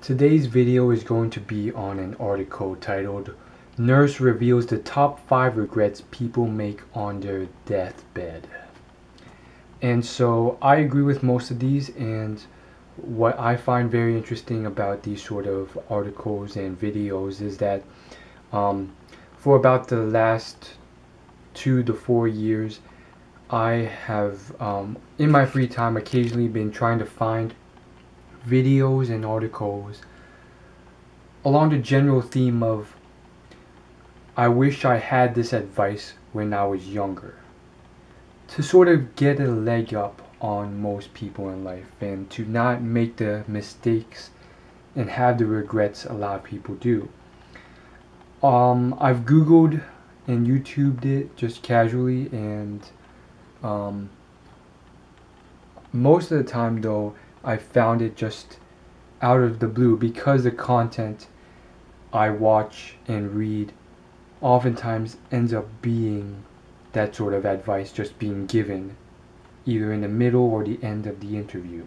Today's video is going to be on an article titled "Nurse Reveals the Top 5 Regrets People Make on Their Deathbed." And so I agree with most of these, and what I find very interesting about these sort of articles and videos is that for about the last 2 to 4 years, I have in my free time occasionally been trying to find videos and articles along the general theme of I wish I had this advice when I was younger, to sort of get a leg up on most people in life and to not make the mistakes and have the regrets a lot of people do. I've Googled and YouTubed it just casually, and most of the time though I found it just out of the blue, because the content I watch and read oftentimes ends up being that sort of advice just being given either in the middle or the end of the interview.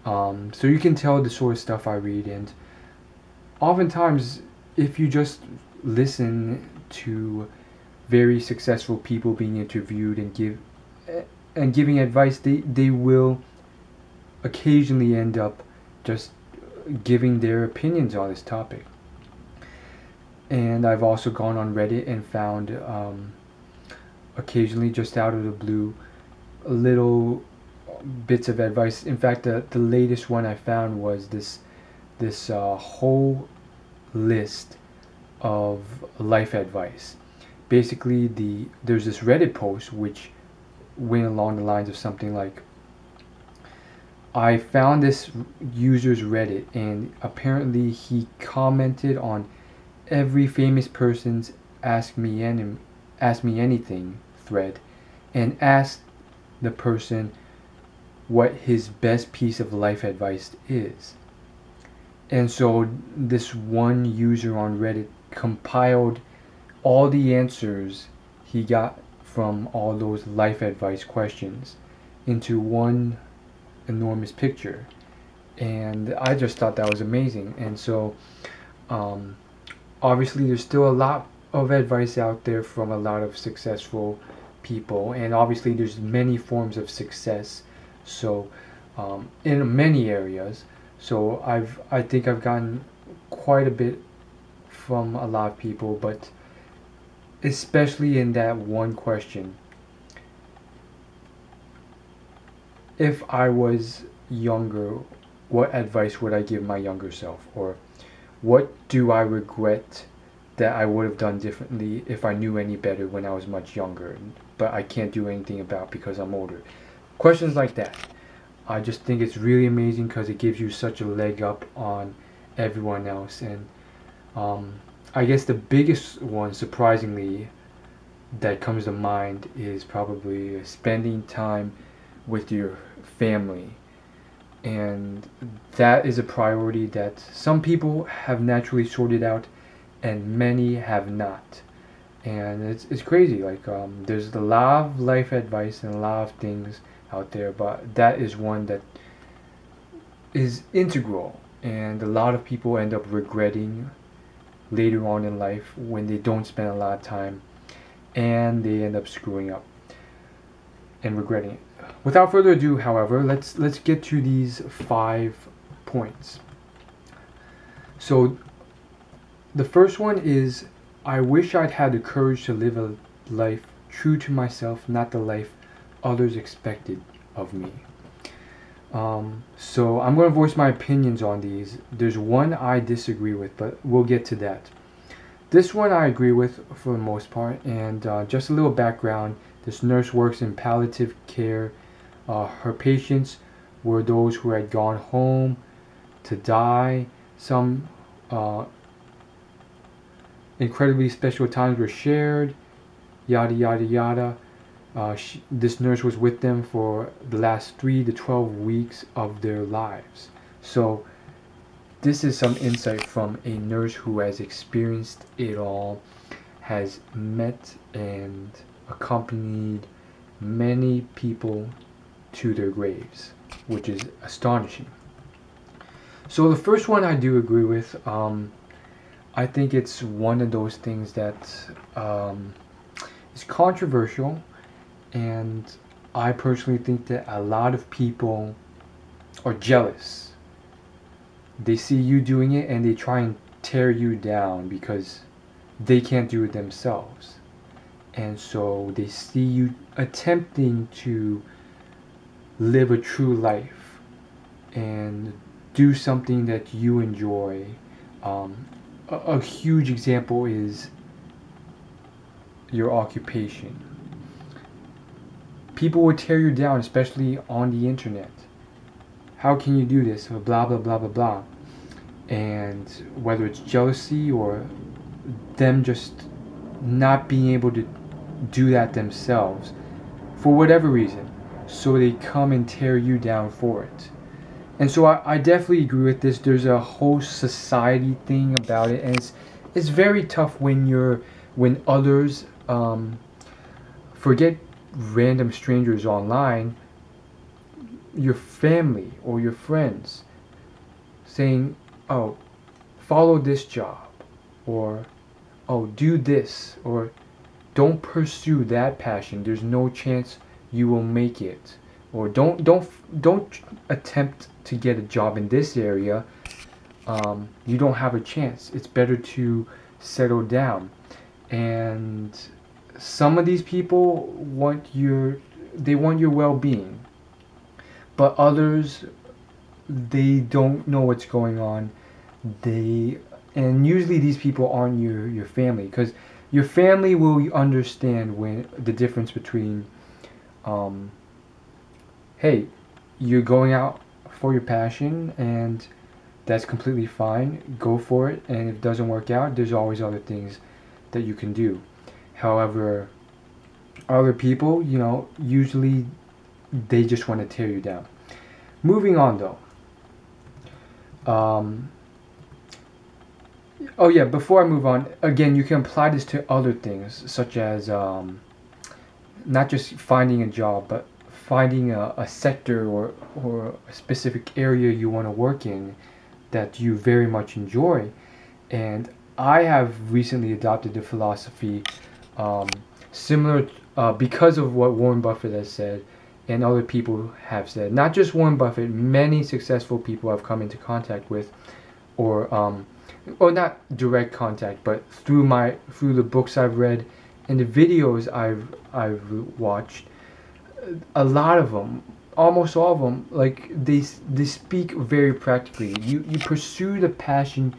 So you can tell the sort of stuff I read, and oftentimes if you just listen to very successful people being interviewed and giving advice, they will occasionally end up just giving their opinions on this topic. And I've also gone on Reddit and found occasionally, just out of the blue, little bits of advice. In fact, the latest one I found was this whole list of life advice. Basically, there's this Reddit post which went along the lines of something like, I found this user's Reddit, and apparently he commented on every famous person's Ask Me Anything thread and asked the person what his best piece of life advice is. And so this one user on Reddit compiled all the answers he got from all those life advice questions into one enormous picture, and I just thought that was amazing. And so obviously there's still a lot of advice out there from a lot of successful people, and obviously there's many forms of success, so in many areas. So I think I've gotten quite a bit from a lot of people, but especially in that one question: if I was younger, what advice would I give my younger self? Or what do I regret that I would have done differently if I knew any better when I was much younger, but I can't do anything about because I'm older? Questions like that. I just think it's really amazing because it gives you such a leg up on everyone else. And I guess the biggest one, surprisingly, that comes to mind is probably spending time with your family. And that is a priority that some people have naturally sorted out and many have not. And it's crazy. Like there's a lot of life advice and a lot of things out there, but that is one that is integral, and a lot of people end up regretting later on in life when they don't spend a lot of time and they end up screwing up and regretting it. Without further ado, however, let's get to these 5 points. So the first one is, I wish I'd had the courage to live a life true to myself, not the life others expected of me. So I'm going to voice my opinions on these. There's one I disagree with, but we'll get to that. This one I agree with for the most part, and just a little background. This nurse works in palliative care. Her patients were those who had gone home to die. Some incredibly special times were shared, yada yada yada. This nurse was with them for the last 3 to 12 weeks of their lives. So this is some insight from a nurse who has experienced it all, has met and accompanied many people to their graves, which is astonishing. So the first one I do agree with. I think it's one of those things that um, is controversial, and I personally think that a lot of people are jealous. They see you doing it and they try and tear you down because they can't do it themselves. And so they see you attempting to live a true life and do something that you enjoy. A huge example is your occupation. People would tear you down, especially on the internet. How can you do this? Blah, blah, blah, blah, blah. And whether it's jealousy or them just not being able to do that themselves for whatever reason, so they come and tear you down for it. And so I definitely agree with this. There's a whole society thing about it, and it's very tough when others forget random strangers online, your family or your friends saying, "Oh, follow this job," or "Oh, do this," or "Don't pursue that passion. There's no chance you will make it," or "Don't attempt to get a job in this area. You don't have a chance. It's better to settle down." And some of these people they want your well-being, but others, they don't know what's going on. And usually these people aren't your family, because your family will understand when the difference between hey, you're going out for your passion, and that's completely fine. Go for it, and if it doesn't work out, there's always other things that you can do. However, other people, usually they just want to tear you down. Moving on though. Oh yeah, before I move on, again, you can apply this to other things, such as not just finding a job, but finding a sector or a specific area you want to work in that you very much enjoy. And I have recently adopted the philosophy similar because of what Warren Buffett has said and other people have said. Not just Warren Buffett, many successful people I've come into contact with, or not direct contact, but through the books I've read and the videos I've watched. A lot of them, almost all of them, like they speak very practically. You pursue the passion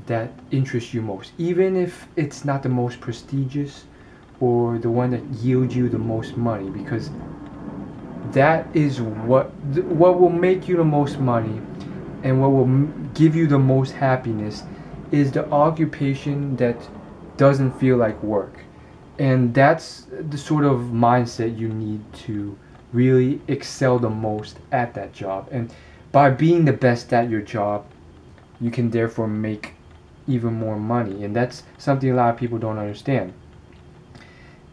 that interests you most, even if it's not the most prestigious or the one that yields you the most money, because that is what will make you the most money, and what will give you the most happiness is the occupation that doesn't feel like work. And that's the sort of mindset you need to really excel the most at that job. And by being the best at your job, you can therefore make even more money. And that's something a lot of people don't understand.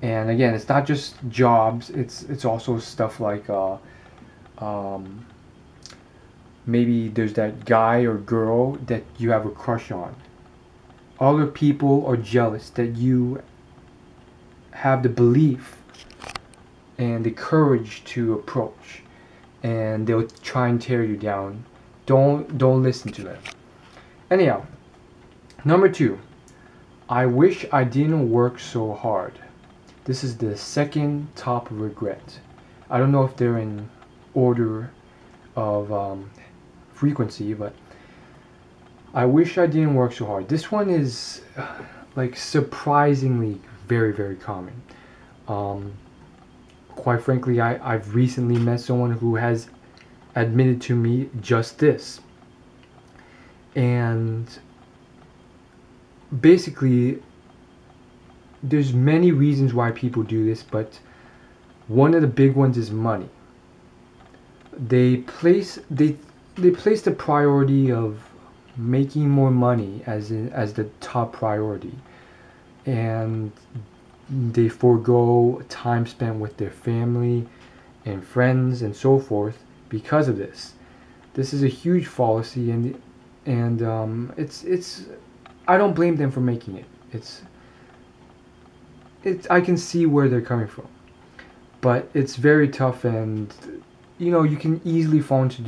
And again, it's not just jobs, it's also stuff like maybe there's that guy or girl that you have a crush on. Other people are jealous that you have the belief and the courage to approach, and they'll try and tear you down. Don't listen to them. Anyhow, number 2, I wish I didn't work so hard. This is the second top regret. I don't know if they're in order of frequency, but I wish I didn't work so hard. This one is like surprisingly very, very common. Quite frankly, I've recently met someone who has admitted to me just this. And basically, there's many reasons why people do this, but one of the big ones is money. They place the priority of making more money as the top priority, and they forego time spent with their family and friends and so forth because of this. This is a huge fallacy, and it's I don't blame them for making it. It's I can see where they're coming from, but it's very tough, and you can easily fall into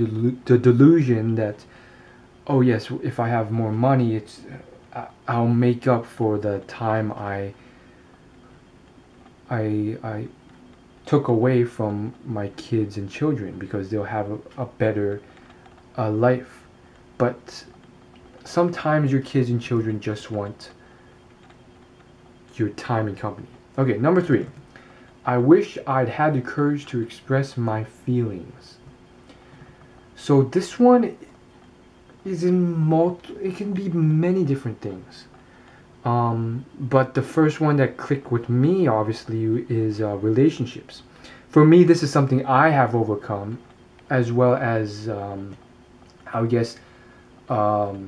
the delusion that, oh yes, if I have more money, I'll make up for the time I took away from my kids and children, because they'll have a better life. But sometimes your kids and children just want your time and company. Okay, number 3. I wish I'd had the courage to express my feelings. So this one is it can be many different things. But the first one that clicked with me, obviously, is relationships. For me, this is something I have overcome, as well as, I guess, I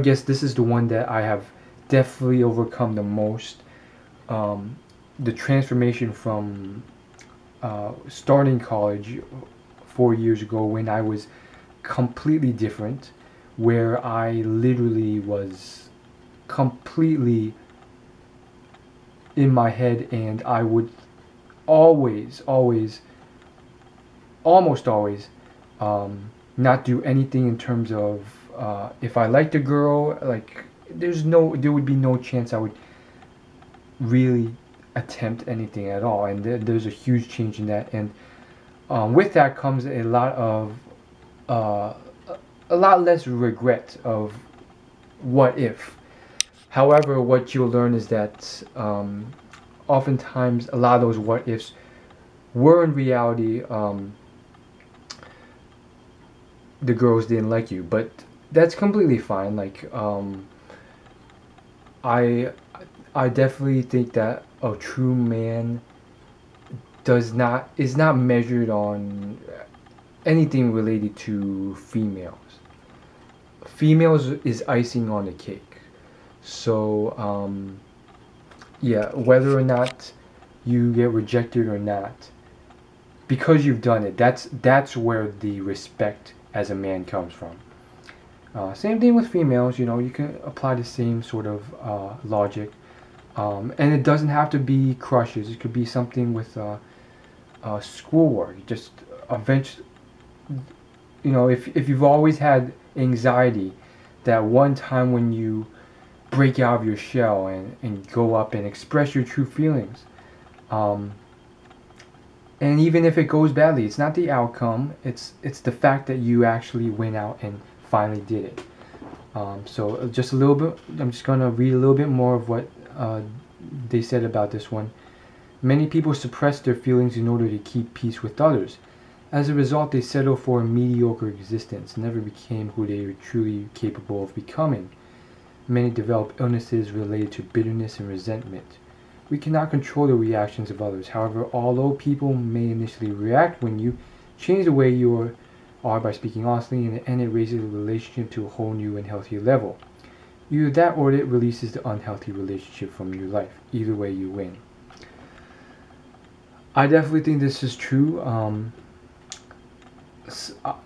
guess this is the one that I have definitely overcome the most. The transformation from starting college 4 years ago, when I was completely different, where I literally was completely in my head, and I would always, almost always, not do anything in terms of, if I liked a girl, like, there would be no chance I would really attempt anything at all. And there's a huge change in that, and with that comes a lot less regret of what if. However, what you'll learn is that oftentimes a lot of those what ifs were in reality, the girls didn't like you, but that's completely fine. Like, I definitely think that a true man is not measured on anything related to females. Females is icing on the cake. So yeah, whether or not you get rejected or not, because you've done it, that's where the respect as a man comes from. Same thing with females. You can apply the same sort of logic, and it doesn't have to be crushes. It could be something with schoolwork. Just eventually, if you've always had anxiety, that one time when you break out of your shell and go up and express your true feelings, and even if it goes badly, it's not the outcome, it's the fact that you actually went out and finally did it. So just a little bit, I'm just gonna read a little bit more of what they said about this one. Many people suppress their feelings in order to keep peace with others. As a result, they settle for a mediocre existence, never became who they were truly capable of becoming. Many develop illnesses related to bitterness and resentment. We cannot control the reactions of others. However, although people may initially react when you change the way you are by speaking honestly, in the end it raises the relationship to a whole new and healthier level. Either that or it releases the unhealthy relationship from your life. Either way, you win. I definitely think this is true.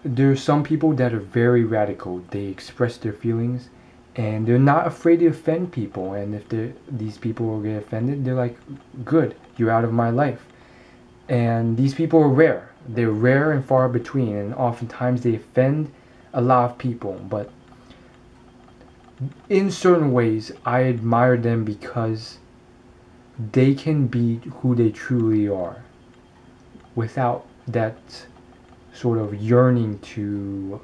There are some people that are very radical. They express their feelings, and they're not afraid to offend people. And if these people will get offended, they're like, good, you're out of my life. And these people are rare. They're rare and far between, and oftentimes they offend a lot of people. But in certain ways, I admire them because they can be who they truly are without that sort of yearning to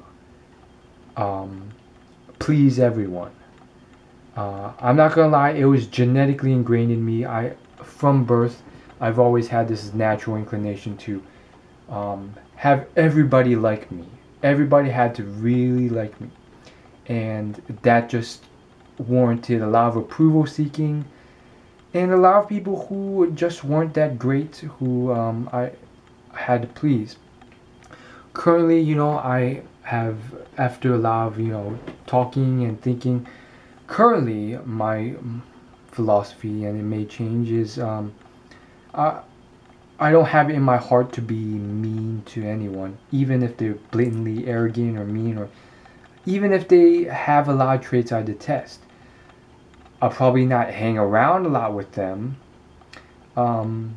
please everyone. I'm not gonna lie, it was genetically ingrained in me. From birth, I've always had this natural inclination to have everybody like me. Everybody had to really like me, and that just warranted a lot of approval seeking, and a lot of people who just weren't that great, who I had to please. Currently, I have, after a lot of, talking and thinking, currently my philosophy, and it may change, is I don't have it in my heart to be mean to anyone, even if they're blatantly arrogant or mean, or even if they have a lot of traits I detest. I'll probably not hang around a lot with them, um,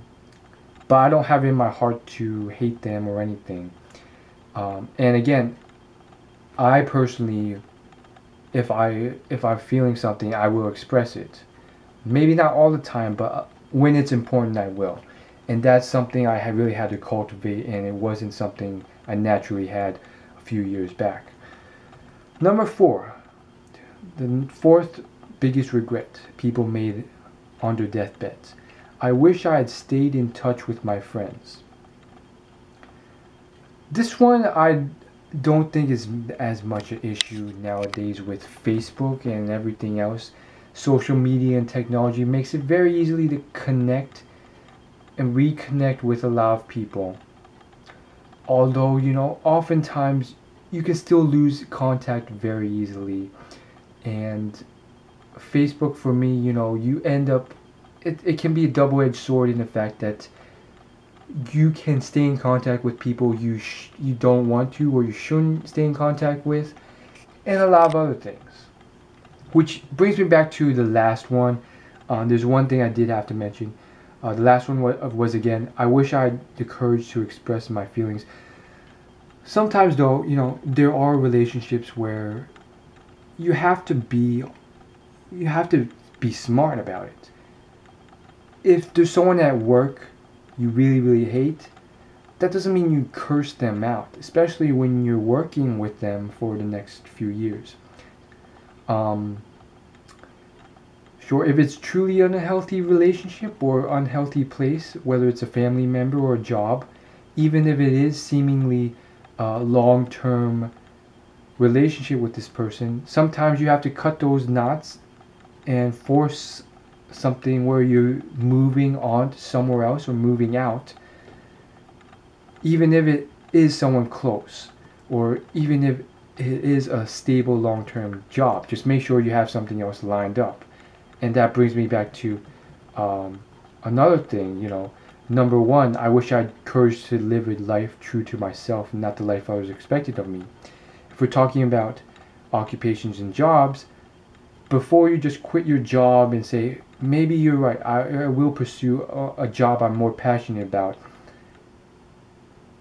but I don't have it in my heart to hate them or anything. And again, I personally, if I'm feeling something, I will express it. Maybe not all the time, but when it's important, I will. And that's something I had really had to cultivate, and it wasn't something I naturally had a few years back. Number four, the fourth biggest regret people made on their deathbeds. I wish I had stayed in touch with my friends. This one I don't think is as much an issue nowadays with Facebook and everything else. Social media and technology makes it very easily to connect and reconnect with a lot of people. Although, oftentimes you can still lose contact very easily. And Facebook for me, you end up, it can be a double-edged sword in the fact that you can stay in contact with people you don't want to or you shouldn't stay in contact with, and a lot of other things. Which brings me back to the last one. There's one thing I did have to mention. The last one was again, I wish I had the courage to express my feelings. Sometimes though, there are relationships where you have to be you have to be smart about it. If there's someone at work you really, really hate, that doesn't mean you curse them out, especially when you're working with them for the next few years. Um, sure, if it's truly an unhealthy relationship or unhealthy place, whether it's a family member or a job, even if it is seemingly a long-term relationship with this person, sometimes you have to cut those knots and force something where you're moving on to somewhere else or moving out, even if it is someone close or even if it is a stable long-term job. Just make sure you have something else lined up. And that brings me back to another thing, number one, I wish I had courage to live a life true to myself and not the life I was expected of me. If we're talking about occupations and jobs, before you just quit your job and say, maybe you're right, I will pursue a job I'm more passionate about,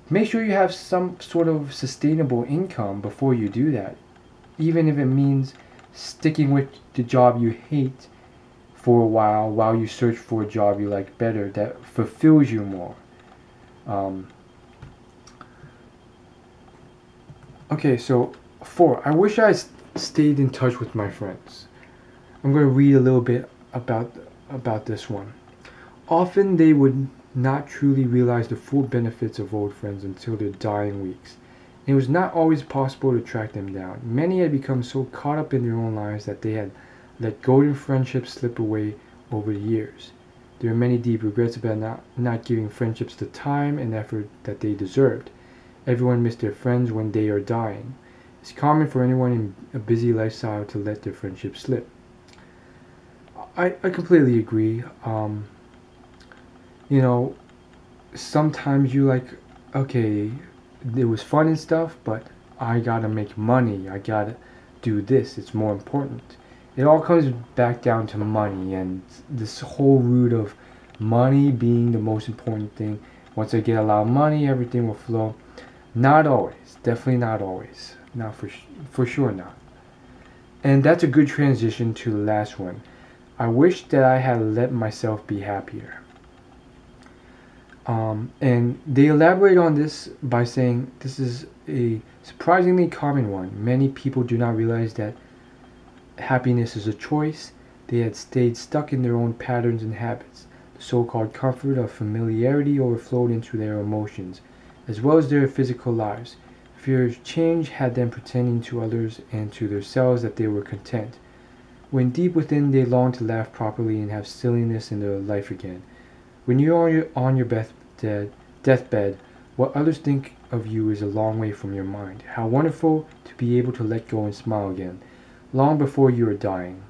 make sure you have some sort of sustainable income before you do that. Even if it means sticking with the job you hate for a while you search for a job you like better that fulfills you more. Okay, so 4. I wish I stayed in touch with my friends. I'm going to read a little bit about this one. Often they would not truly realize the full benefits of old friends until their dying weeks. And it was not always possible to track them down. Many had become so caught up in their own lives that they had let golden friendships slip away over the years. There are many deep regrets about not giving friendships the time and effort that they deserved. Everyone missed their friends when they are dying. It's common for anyone in a busy lifestyle to let their friendship slip. I completely agree. Sometimes you okay, it was fun and stuff, but I gotta make money. I gotta do this. It's more important. It all comes back down to money and this whole root of money being the most important thing. Once I get a lot of money, everything will flow. Not always. Definitely not always. Not for sure not. And that's a good transition to the last one. I wish that I had let myself be happier. And they elaborate on this by saying this is a surprisingly common one. Many people do not realize that happiness is a choice. They had stayed stuck in their own patterns and habits. The so-called comfort of familiarity overflowed into their emotions, as well as their physical lives. Fear of change had them pretending to others and to themselves that they were content, when deep within they longed to laugh properly and have silliness in their life again. When you are on your deathbed, what others think of you is a long way from your mind. How wonderful to be able to let go and smile again, long before you are dying.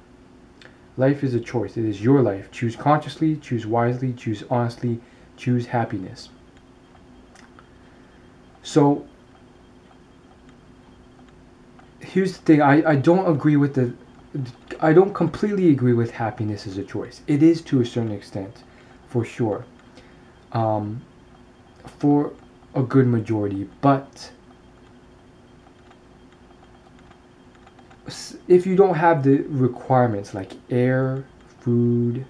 Life is a choice. It is your life. Choose consciously, choose wisely, choose honestly, choose happiness. So here's the thing, I don't agree with the I don't completely agree with happiness as a choice. It is to a certain extent, for sure, um, for a good majority. But if you don't have the requirements like air, food,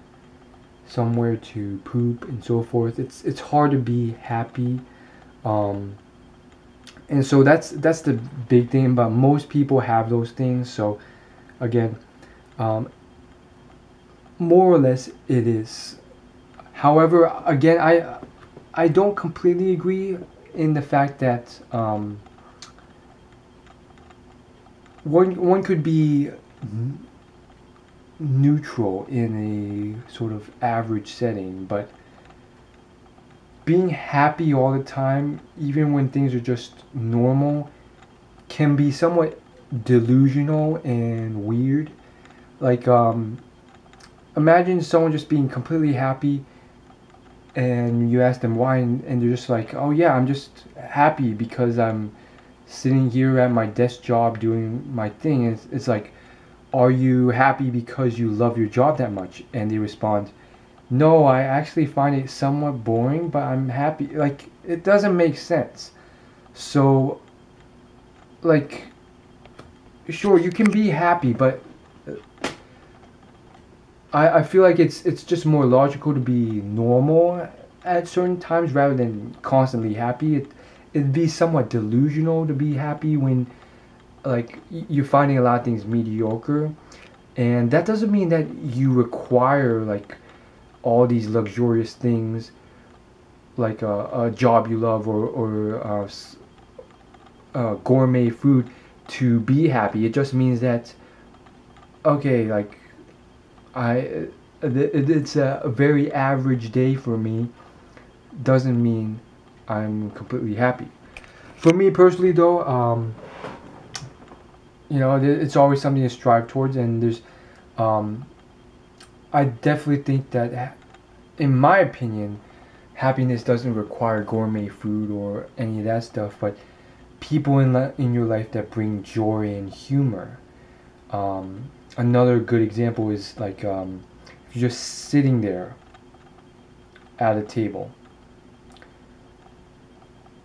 somewhere to poop, and so forth, it's hard to be happy. Um, and so that's the big thing. But most people have those things. So again, um, more or less it is. However, again, I don't completely agree in the fact that one could be neutral in a sort of average setting, but being happy all the time, even when things are just normal, can be somewhat delusional and weird. Like, imagine someone just being completely happy and you ask them why, and they're just like, oh yeah, I'm just happy because I'm sitting here at my desk job doing my thing. And it's like, are you happy because you love your job that much? And they respond, no, I actually find it somewhat boring, but I'm happy. Like, it doesn't make sense. So, like, sure, you can be happy, but I feel like it's just more logical to be normal at certain times rather than constantly happy. It'd be somewhat delusional to be happy when like you're finding a lot of things mediocre, and that doesn't mean that you require like all these luxurious things like a job you love or gourmet food to be happy. It just means that okay, like I it's a very average day for me doesn't mean I'm completely happy. For me personally though, you know, it's always something to strive towards, and there's um, I definitely think that in my opinion happiness doesn't require gourmet food or any of that stuff, but people in your life that bring joy and humor. Another good example is like if you're just sitting there at a table.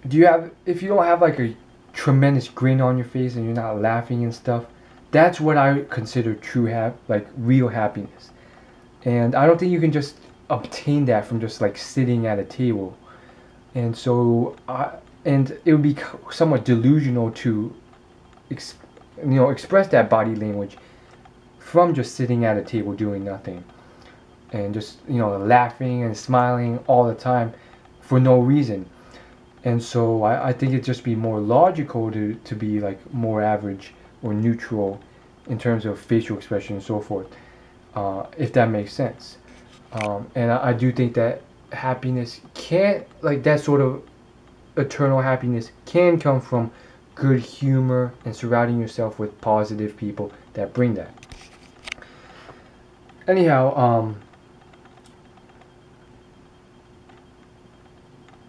Do you have if you don't have like a tremendous grin on your face and you're not laughing and stuff, that's what I consider true like real happiness. And I don't think you can just obtain that from just like sitting at a table. And so and it would be somewhat delusional to express that body language from just sitting at a table doing nothing and just laughing and smiling all the time for no reason. And so I think it'd just be more logical to be like more average or neutral in terms of facial expression and so forth, if that makes sense. And I do think that happiness can't, like that sort of eternal happiness can come from good humor and surrounding yourself with positive people that bring that. Anyhow,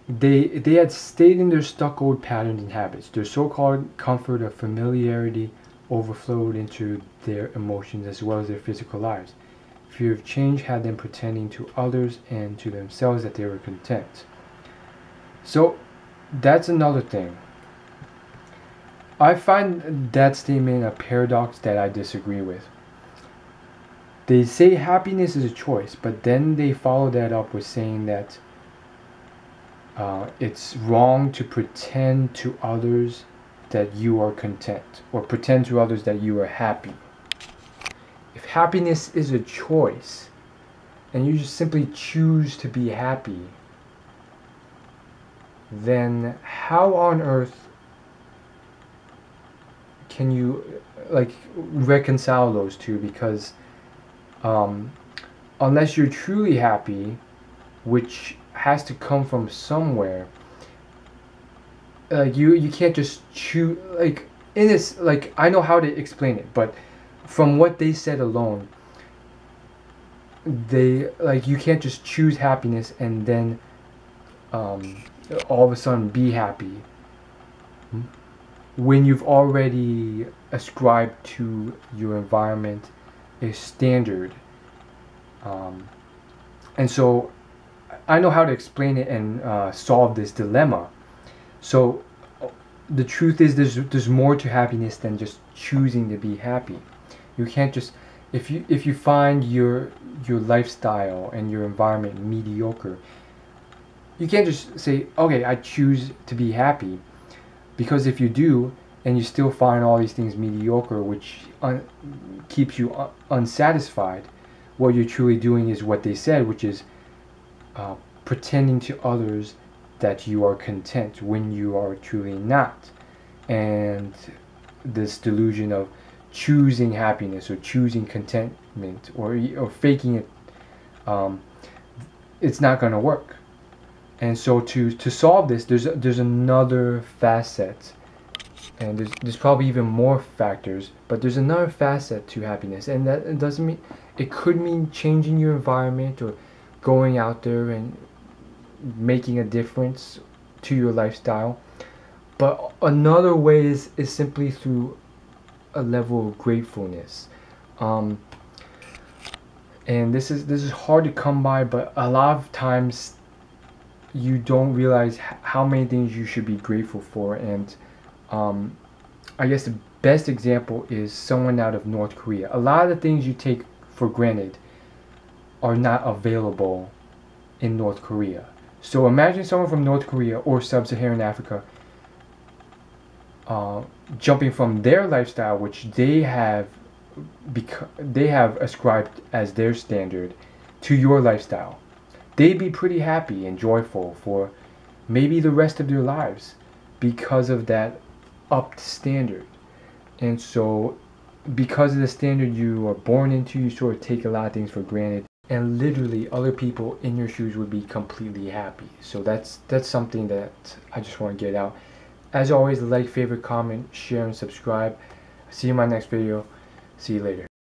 they had stayed in their stuck old patterns and habits. Their so-called comfort of familiarity overflowed into their emotions as well as their physical lives. Fear of change had them pretending to others and to themselves that they were content. So that's another thing. I find that statement a paradox that I disagree with. They say happiness is a choice, but then they follow that up with saying that it's wrong to pretend to others that you are content or pretend to others that you are happy. If happiness is a choice and you just simply choose to be happy, then how on earth can you like reconcile those two? Because unless you're truly happy, which has to come from somewhere, like you can't just choose, like in this, like I know how to explain it, but from what they said alone, they like you can't just choose happiness and then um, all of a sudden be happy when you've already ascribed to your environment a standard. Um, and so I know how to explain it and solve this dilemma. So the truth is there's more to happiness than just choosing to be happy. You can't just, if you find your lifestyle and your environment mediocre, you can't just say, okay, I choose to be happy. Because if you do, and you still find all these things mediocre, which keeps you unsatisfied, what you're truly doing is what they said, which is pretending to others that you are content when you are truly not. And this delusion of choosing happiness or choosing contentment or faking it, it's not going to work. And so to solve this, there's another facet, and there's probably even more factors, but there's another facet to happiness, and that it doesn't mean, it could mean changing your environment or going out there and making a difference to your lifestyle. But another way is simply through a level of gratefulness. And this is hard to come by, but a lot of times you don't realize how many things you should be grateful for. And I guess the best example is someone out of North Korea. A lot of the things you take for granted are not available in North Korea. So imagine someone from North Korea or Sub-Saharan Africa jumping from their lifestyle, which they have ascribed as their standard, to your lifestyle. They'd be pretty happy and joyful for maybe the rest of their lives because of that upped standard. And so because of the standard you are born into, you sort of take a lot of things for granted, and literally other people in your shoes would be completely happy. So that's something that I just want to get out. As always, like, favorite, comment, share, and subscribe. See you in my next video. See you later.